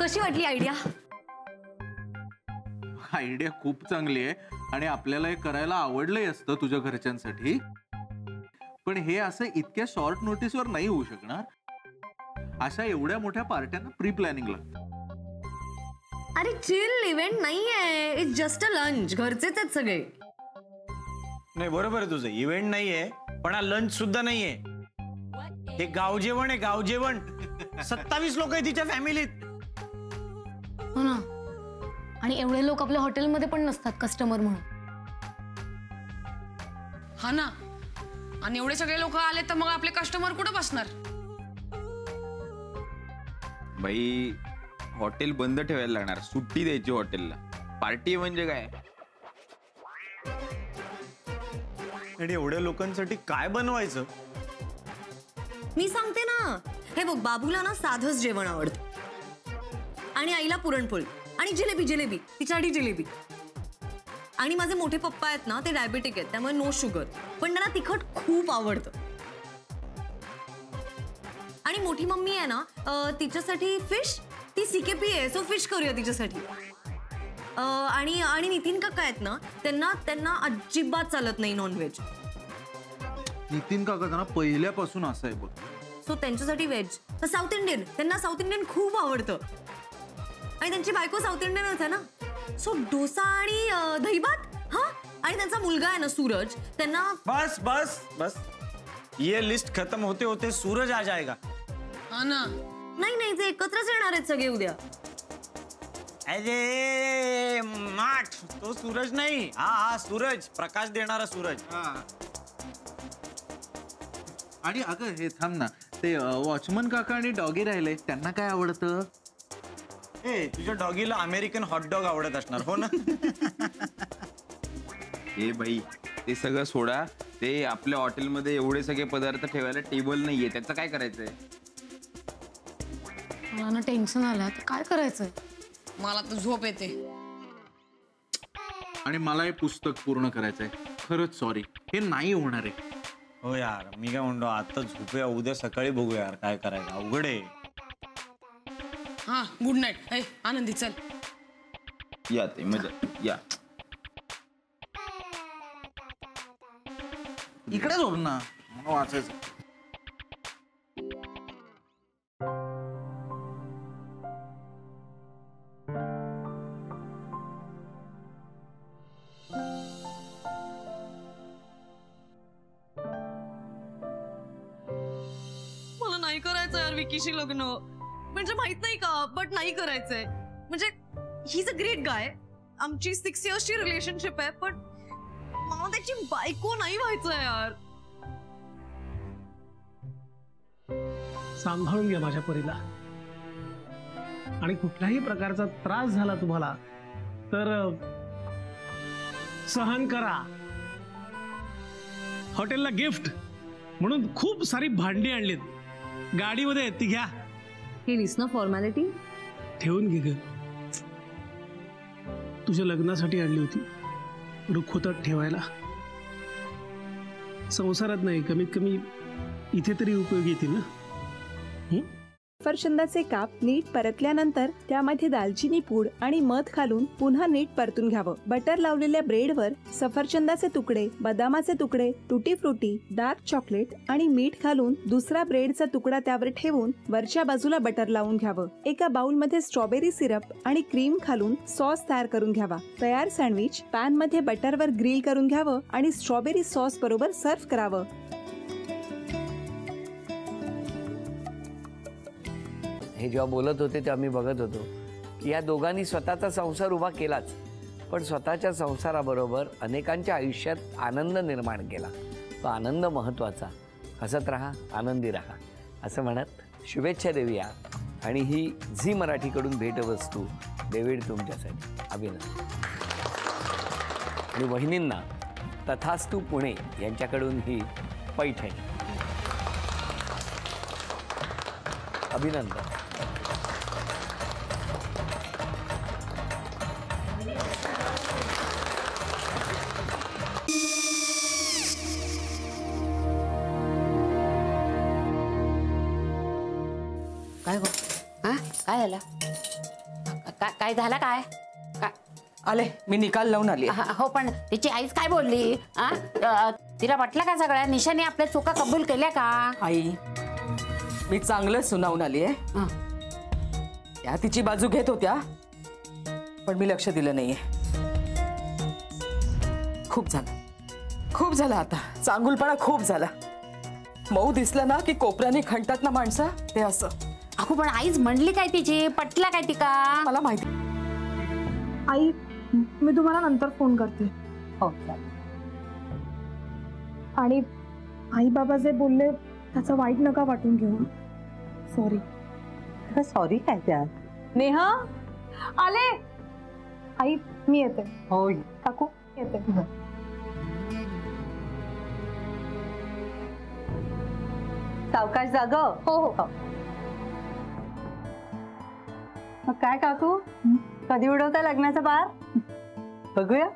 कशी वाटली idea? Idea खूप चांगली आहे आणि आपल्याला हे करायला आवडलंही असतं तुझ्या घरच्यांसाठी, पण हे असं इतक्या शॉर्ट नोटीसवर नाही होऊ शकणार. अशा एवढ्या मोठ्या पार्ट्यांना प्री प्लॅनिंग लागतं. अरे चिल इव्हेंट नाहीये, इट्स जस्ट अ लंच. घरचेच आहेत सगळे. नाही बरोबर आहे तुझं, इव्हेंट नाहीये पण हा लंच सुद्धा नाहीये. हे गाव जेवण आहे, गाव जेवण. 27 लोक आहेत तिच्या फॅमिलीत. हो ना, आणि एवढे लोक आपल्या हॉटेलमध्ये पण नसतात कस्टमर म्हणून. हा ना, आणि एवढे सगळे लोक आले तर मग आपले कस्टमर कुठे बसणार? बाई हॉटेल बंद ठेवायला लागणार, सुट्टी द्यायची हॉटेलला. पार्टी म्हणजे काय? आणि एवढ्या लोकांसाठी काय बनवायचं? मी सांगते ना, हे बघ, बाबूला ना साधंच जेवण आवडतं आणि आईला पुरणपोळी आणि जिलेबी. जिलेबी तिच्यासाठी जिलेबी. आणि माझे मोठे पप्पा आहेत ना, ते डायबेटिक आहेत, त्यामुळे नो शुगर, पण त्यांना तिखट खूप आवडतं. आणि मोठी मम्मी आहे ना, तिच्यासाठी फिश, ती CKP आहे, सो फिश करूया तिच्यासाठी. आणि नितीन काका आहेत ना, त्यांना अजिबात चालत नाही नॉनव्हेज. नितीन काका ना पहिल्यापासून असं आहे बघ, सो त्यांच्यासाठी व्हेज. साऊथ इंडियन, त्यांना साऊथ इंडियन खूप आवडतं आणि त्यांची बायको साऊथ इंडियन आहे ना, सो डोसा आणि दहीभात. हा, आणि त्यांचा मुलगा आहे ना सूरज, त्यांना. बस बस बस, ये लिस्ट खत्म होते होते सूरज आ जाएगा. हा ना. नाही, ते एकत्रच येणार आहेत सगळे उद्या. अरे माठ, तो सूरज नाही. हा सूरज, प्रकाश देणारा सूरज. आणि अगं हे थांब ना, ते वॉचमन काका आणि डॉगी राहिले, त्यांना काय आवडतं? ए, तुझ्या डॉगीला अमेरिकन हॉटडॉग आवडत असणार, हो ना? हे बाई ते सगळं सोडा, ते आपल्या हॉटेलमध्ये एवढे सगळे पदार्थ ठेवायला टेबल नाहीये, त्याचं काय करायचंय? मला ना टेन्शन आलं, आता काय करायचंय? मला तर झोप येते. आणि मला हे पुस्तक पूर्ण करायचंय. खरंच सॉरी, हे नाही होणार आहे. हो यार, मी काय म्हणतो, आता झोपूया, उद्या सकाळी बघूया यार काय करायचं. अवघड आहे. हा, गुड नाईट. आनंदी चल. या ते मजा या. इकडे झोप ना, मला वाचायचं. मला नाही करायचं यार विकीशी लग्न. म्हणजे माहित नाही का, बट नाही करायचंय. म्हणजे he is a great guy, आमची 6 इयर्सची रिलेशनशिप आहे, पण मला त्याची बायको नाही व्हायचं यार. सांभाळून घ्या माझ्या परीला, आणि कुठल्याही प्रकारचा त्रास झाला तुम्हाला तर सहन करा. हॉटेलला गिफ्ट म्हणून खूप सारी भांडी आणलीत, गाडीमध्ये ती घ्या. केलीस ना फॉर्मॅलिटी? ठेवून घे ग, तुझ्या लग्नासाठी आणली होती, रुखवतात ठेवायला. संसारात नाही, कमीत कमी इथे तरी उपयोगी येतील ना. सफरचंदाचे काप नीट परतल्यानंतर त्यामध्ये दालचिनी पूड आणि मध घालून पुन्हा नीट परतून घ्यावं. बटर लावलेल्या ब्रेडवर सफरचंदाचे तुकडे, बदामाचे तुकडे, टुटी फ्रुटी, डार्क चॉकलेट आणि मीठ घालून दुसरा ब्रेडचा तुकडा त्यावर ठेवून वरच्या बाजूला बटर लावून घ्यावं. एका बाउलमध्ये स्ट्रॉबेरी सिरप आणि क्रीम घालून सॉस तयार करून घ्यावा. तयार सँडविच पॅन मध्ये बटरवर ग्रिल करून घ्यावं आणि स्ट्रॉबेरी सॉस बरोबर सर्व्ह करावं. हे जेव्हा बोलत होते तेव्हा मी बघत होतो की या दोघांनी स्वतःचा संसार उभा केलाच, पण स्वतःच्या संसाराबरोबर अनेकांच्या आयुष्यात आनंद निर्माण केला. तो आनंद महत्त्वाचा. हसत राहा, आनंदी राहा असं म्हणत शुभेच्छा देऊया. आणि ही झी मराठीकडून भेटवस्तू डेव्हिड तुमच्यासाठी. अभिनंदन. आणि वहिनींना तथास्तू पुणे यांच्याकडून ही पैठणी. अभिनंदन. काय काय झालं? काय झालं काय? आले मी निकाल लावून आली. हो पण तिची आईच काय बोलली? तिला वाटलं का सगळ्या निशाने आपल्या चुका कबूल केल्या का? आई मी चांगलं सुनावून आली आहे. त्या तिची बाजू घेत होत्या पण मी लक्ष दिलं नाहीये. खूप झालं आता. चांगुलपणा खूप झाला. मऊ दिसलं ना की कोपऱ्याने खणतात ना माणसं, ते असं. अगो पण आईच म्हणली काय तिची? पटला काय ती का? मला माहिती. आई मी तुम्हाला नंतर फोन करते. हो. आणि आई बाबा जे बोलले त्याचं वाईट नका वाटून घेऊ. सॉरी. सॉरी काय त्या? नेहा आले. आई मी येते. हो काकू येते. सावकाश जाग. हो हो. मग काय काकू, कधी उडवता लग्नाचा बार? बघूया.